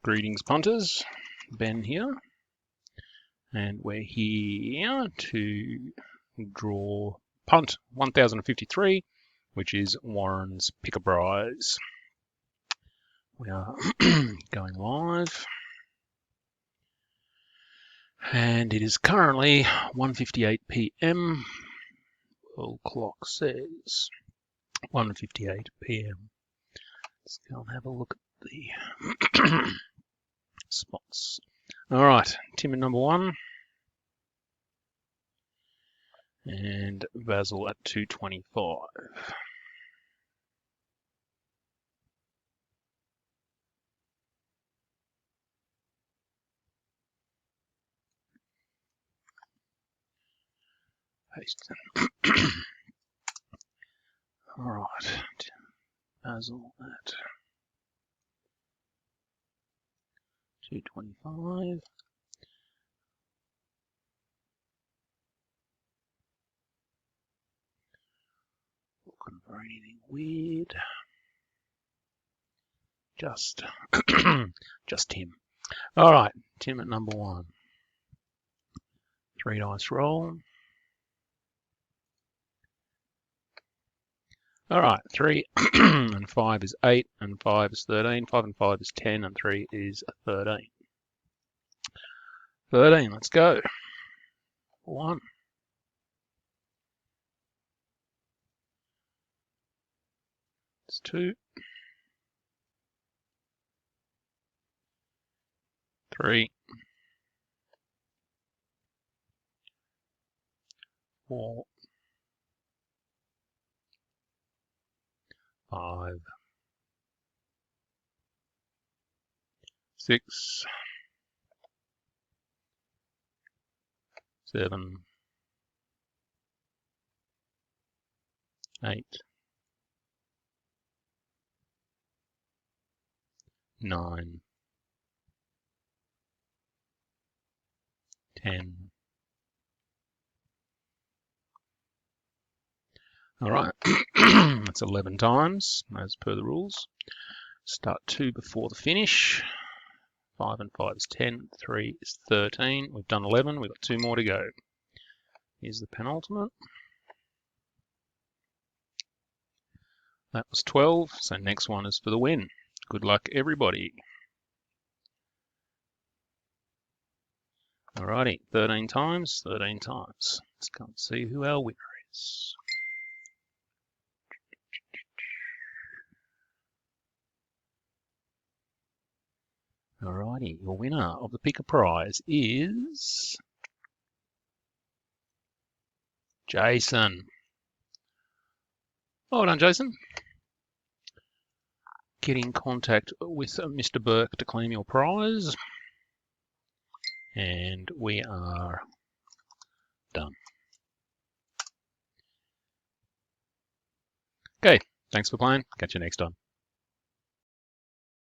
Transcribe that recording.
Greetings punters, Ben here, and we're here to draw punt 1053, which is Warren's Pick a Prize. We are going live, and it is currently 1:58 p.m. World clock says 1:58 p.m. Let's go and have a look at the spots. All right, Tim at number 1 and Basil at 225. Paste. All right, Basil at 225. Looking for anything weird. Just Tim. All right, Tim at number 1. 3 dice roll. All right, 3 and 5 is 8, and 5 is 13. 5 and 5 is 10, and 3 is 13. 13, let's go. 1. 2. 3. 4. 5. 6. 7. 8. 9. 10. All right, that's 11 times as per the rules. Start 2 before the finish. 5 and 5 is 10, 3 is 13. We've done 11, we've got 2 more to go. Here's the penultimate. That was 12, so next one is for the win. Good luck, everybody. Alrighty, 13 times, 13 times. Let's go and see who our winner is. Alrighty, your winner of the Pick a Prize is Jason. Well done, Jason. Get in contact with Mr. Burke to claim your prize. And we are done. Okay, thanks for playing. Catch you next time.